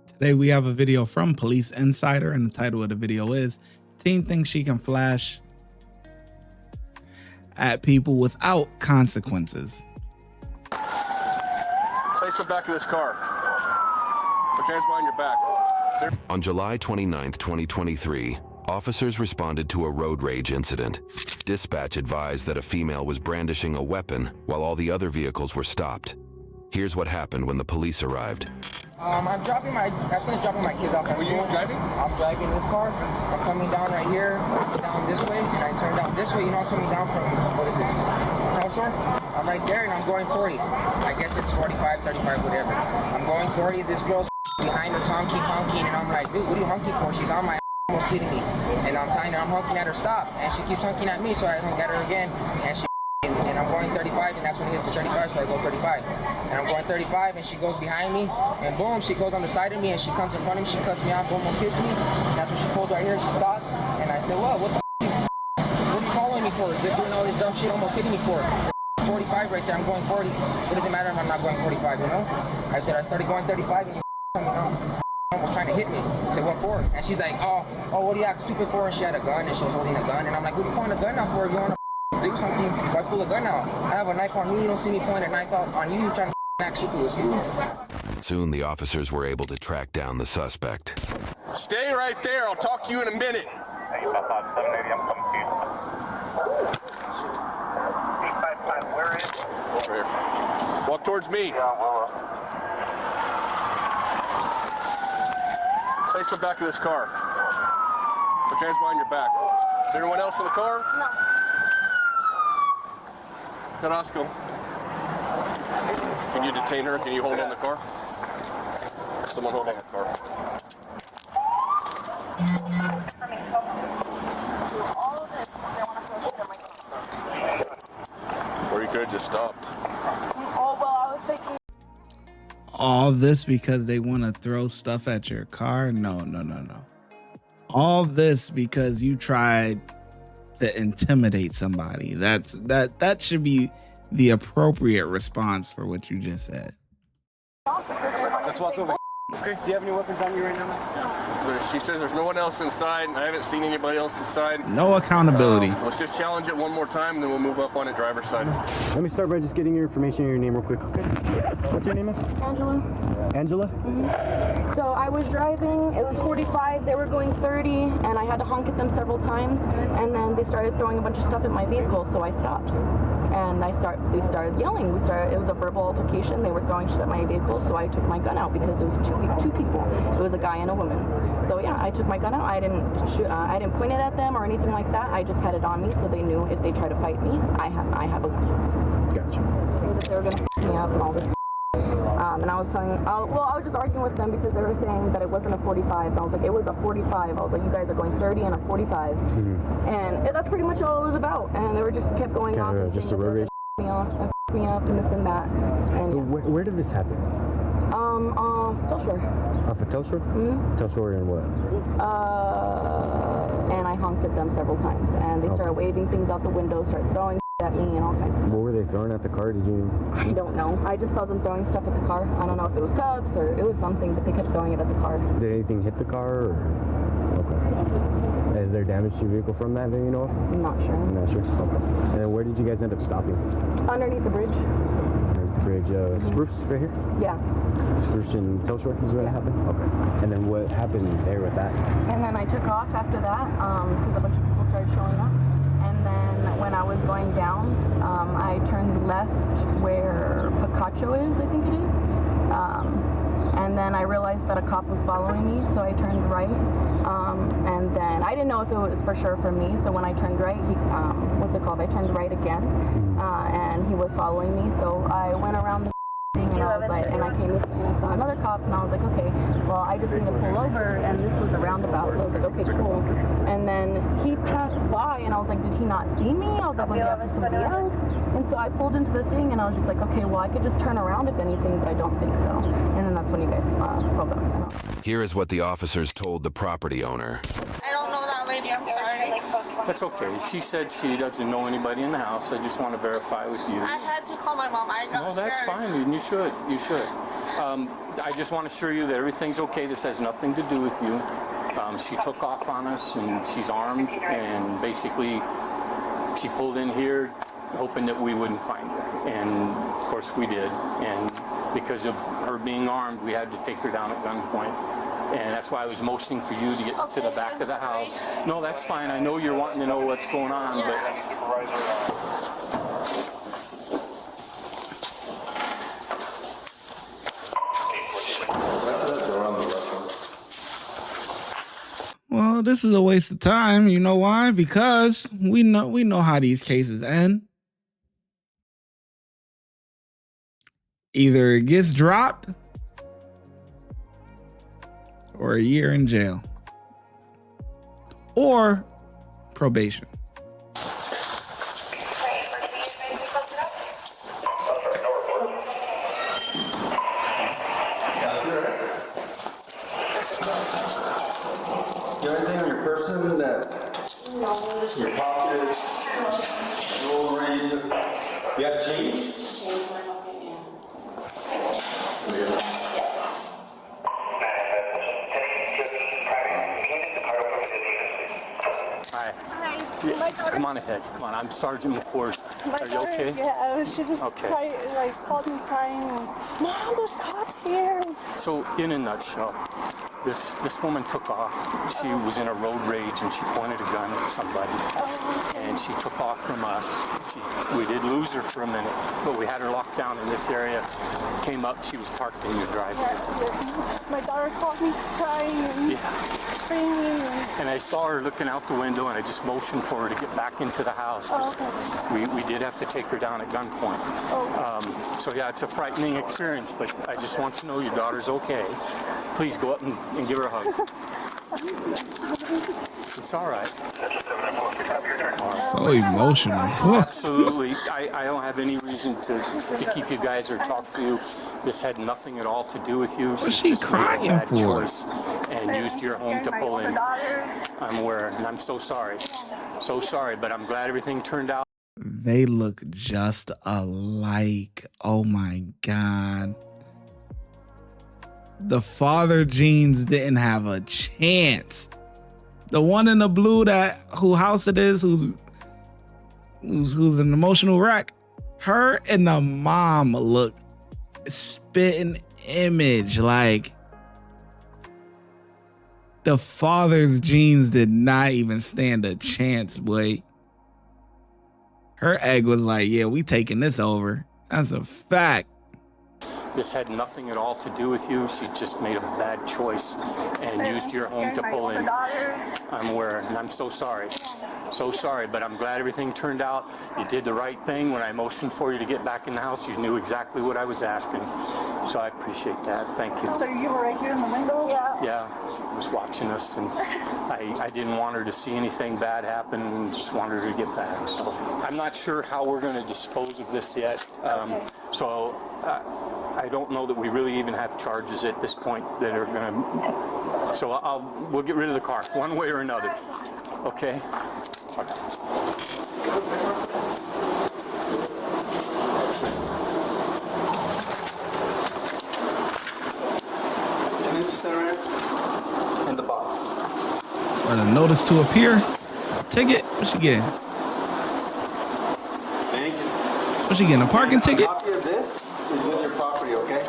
Today we have a video from Police Insider, and the title of the video is "Teen Thinks She Can Flash at People Without Consequences." Place the back of this car. Put your hands behind your back. On July 29th, 2023, officers responded to a road rage incident. Dispatch advised that a female was brandishing a weapon while all the other vehicles were stopped. Here's what happened when the police arrived. I finished dropping my kids off at school. Were you driving? I'm driving this car. I'm coming down right here, down this way, and I turn down this way. You know, I'm coming down from, what is this? South Shore? I'm right there, and I'm going 40. I guess it's 45, 35, whatever. I'm going 40. This girl's behind us honking, and I'm like, dude, what are you honking for? She's on my almost hitting me. And I'm telling her, I'm honking at her, stop. And she keeps honking at me, so I honk at her again. And she and I'm going 35, and that's when it hits the 35, so I go 35. And I'm going 35, and she goes behind me, and boom, she goes on the side of me, and she comes in front of me, she cuts me off, almost hits me. And that's when she pulled right here, she stopped, and I said, what the what are you calling me for? They're doing all this dumb shit, almost hitting me for it. 45 right there, I'm going 40. It doesn't matter if I'm not going 45, you know? I said, I started going 35, and you coming on. Almost trying to hit me. I said, what for? And she's like, oh, what do you act stupid for? And she had a gun, and she was holding a gun, and I'm like, what are you pointing a gun out for? If you want to do something, if I pull a gun out, I have a knife on you, you don't see me point a knife out on you, you're trying to act stupid with you. Soon the officers were able to track down the suspect. Stay right there. I'll talk to you in a minute. Hey, Papa, 780, I'm coming to you. 855, where is? Over here. Walk towards me. Place the back of this car. Put your hands behind your back. Is there anyone else in the car? No. Carrasco. Can you detain her? Can you hold on the car? Someone hold on the car. All of this because they want to throw shit at my car. Or you could have just stopped. Oh, well, I was taking... All this because they want to throw stuff at your car? No. All this because you tried to intimidate somebody. That should be the appropriate response for what you just said. Let's walk over. Okay. Do you have any weapons on you right now? She says there's no one else inside. I haven't seen anybody else inside. No accountability. Let's just challenge it one more time, and then we'll move up on it driver's side. Let me start by just getting your information and your name real quick, okay? What's your name? Angela. Angela? Mm-hmm. So I was driving, it was 45, they were going 30, and I had to honk at them several times, and then they started throwing a bunch of stuff at my vehicle, so I stopped. And they started yelling. It was a verbal altercation. They were throwing shit at my vehicle, so I took my gun out because it was two people. It was a guy and a woman. So yeah, I took my gun out. I didn't shoot. I didn't point it at them or anything like that. I just had it on me, so they knew if they tried to fight me, I have a gun. Gotcha. Say that they were gonna f me up and all this. And I was telling, I was just arguing with them because they were saying that it wasn't a 45. And I was like, it was a 45. I was like, you guys are going 30 and a 45. Mm-hmm. And that's pretty much all it was about. And they were just kept going off and just saying that they were gonna f me up and this and that. And yeah. Where did this happen? Telshore. Off of Telshore? Mm-hmm. Telshore and what? And I honked at them several times. And they started waving things out the window, started throwing at me and all kinds of stuff. What were they throwing at the car? Did you? I don't know. I just saw them throwing stuff at the car. I don't know if it was cups or it was something, but they kept throwing it at the car. Did anything hit the car? Or? Okay. Is there damage to your vehicle from that you know of? I'm not sure. I'm not sure. Okay. And then where did you guys end up stopping? Underneath the bridge. Underneath the bridge. Spruce right here? Yeah. Spruce in Telshore is where it happened? Okay. And then what happened there with that? And then I took off after that because a bunch of people started showing up. And then when I was going down, I turned left where Picacho is, I think it is. And then I realized that a cop was following me, so I turned right. And then I didn't know if it was for sure for me, so when I turned right, I turned right again, and he was following me, so I went around the thing, and I was like, and I came this way, and I saw another cop, and I was like, okay, well, I just need to pull over, and this was a roundabout, so I was like, okay, cool. And then he passed by, and I was like, did he not see me? I was like, was he after somebody else? And so I pulled into the thing, and I was just like, okay, well, I could just turn around if anything, but I don't think so. And then that's when you guys pulled up. Here is what the officers told the property owner. I don't know that lady, I'm sorry. That's okay. She said she doesn't know anybody in the house. I just want to verify with you. I had to call my mom. I got Oh, scared. that's fine. You should. You should. I just want to assure you that everything's okay. This has nothing to do with you. She took off on us, and she's armed, and basically she pulled in here hoping that we wouldn't find her. And of course we did. And because of her being armed, we had to take her down at gunpoint. And that's why I was motioning for you to get to the back of the house. No, that's fine. I know you're wanting to know what's going on, but... Well, this is a waste of time. You know why? Because we know how these cases end. Either it gets dropped or a year in jail or probation. You have anything on your person that your pockets, jewelry? You have change? Hi. Come on ahead. Come on. I'm Sergeant McCord. Are you okay? Yeah, she just okay. called me crying. Mom, there's cops here. So, in a nutshell, this woman took off. She was in a road rage and she pointed a gun at somebody. And she took off from us. We did lose her for a minute, but we had her locked down in this area. Came up, she was parked in your driveway. My daughter called me crying and screaming. And I saw her looking out the window, and I just motioned for her to get back into the house. We did have to take her down at gunpoint. So yeah, it's a frightening experience, but I just want to know your daughter's okay. Please go up and give her a hug. It's all right. So emotional. Absolutely. I don't have any reason to keep you guys or talk to you. This had nothing at all to do with you. What's she crying for? Choice and used your home to pull in. I'm aware, and I'm so sorry. So sorry, but I'm glad everything turned out. They look just alike. Oh my God. The father genes didn't have a chance. The one in the blue, who house it is, who's an emotional wreck. Her and the mom look spitting image. Like, the father's genes did not even stand a chance, boy. Her egg was like, yeah, we taking this over. That's a fact. This had nothing at all to do with you. She just made a bad choice and used your home to pull in. I'm aware, and I'm so sorry. So sorry, but I'm glad everything turned out. You did the right thing. When I motioned for you to get back in the house, you knew exactly what I was asking. So I appreciate that. Thank you. So you were right here in the window? Yeah. Yeah, was watching us, and I didn't want her to see anything bad happen, and just wanted her to get back. So I'm not sure how we're going to dispose of this yet. So I don't know that we really even have charges at this point that are going to. So we'll get rid of the car one way or another. Okay. In the box. What, a notice to appear? Ticket? What she getting? Thank you. What she getting? A parking ticket? A copy of this is with your property, okay?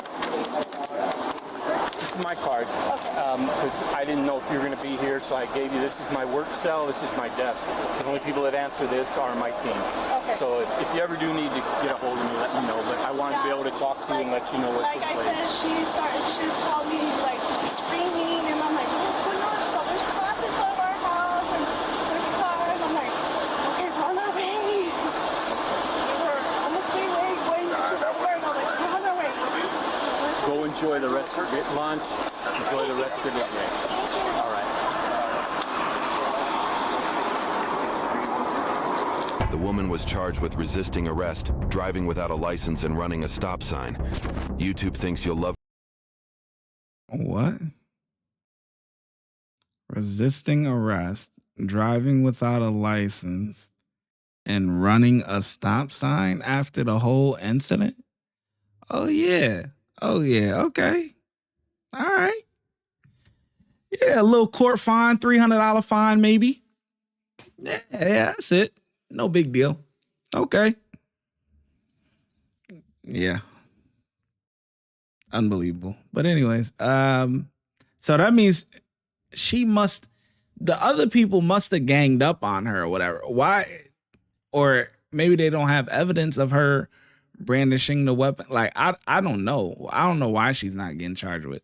This is my card, because I didn't know if you were going to be here, so I gave you, this is my work cell, this is my desk. The only people that answer this are my team. Okay. So if you ever do need to get a hold of me, let me know. But I wanted to be able to talk to you and let you know what took place. Like I said, she called me like screaming, and I'm like, what's going on? So there's cops in front of our house, and there's cars. I'm like, okay, run away. We were on the freeway going to work, and I was like, run away. Go enjoy the rest of your lunch. Enjoy the rest of the day. All right. The woman was charged with resisting arrest, driving without a license, and running a stop sign. YouTube thinks you'll love. What? Resisting arrest, driving without a license, and running a stop sign after the whole incident? Oh, yeah. Oh yeah, okay. All right. Yeah, a little court fine, $300 fine, maybe. Yeah, that's it. No big deal. Okay. Yeah. Unbelievable. But anyways, so that means the other people must have ganged up on her or whatever. Why? Or maybe they don't have evidence of her brandishing the weapon. Like, I don't know. I don't know why she's not getting charged with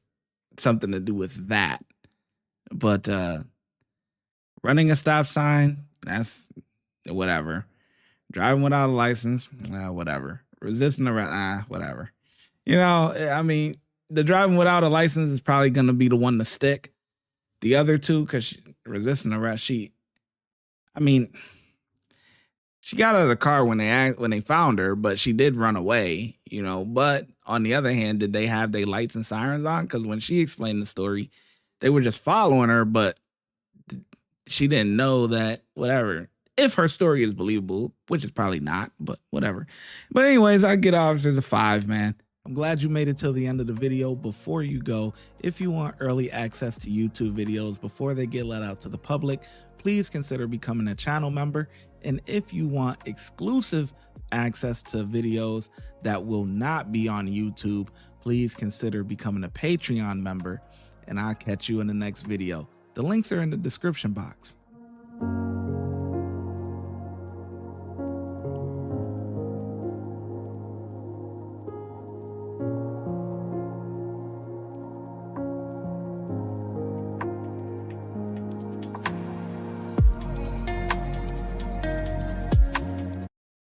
something to do with that. But running a stop sign, that's whatever. Driving without a license, whatever. Resisting arrest, whatever. You know, I mean, the driving without a license is probably going to be the one to stick. The other two, because resisting arrest, she got out of the car when they found her, but she did run away, you know. But on the other hand, did they have their lights and sirens on? Because when she explained the story, they were just following her, but she didn't know that, whatever. If her story is believable, which is probably not, but whatever. But anyways, I get officers a 5, man. I'm glad you made it till the end of the video. Before you go, if you want early access to YouTube videos before they get let out to the public, please consider becoming a channel member. And if you want exclusive access to videos that will not be on YouTube, please consider becoming a Patreon member. And I'll catch you in the next video. The links are in the description box.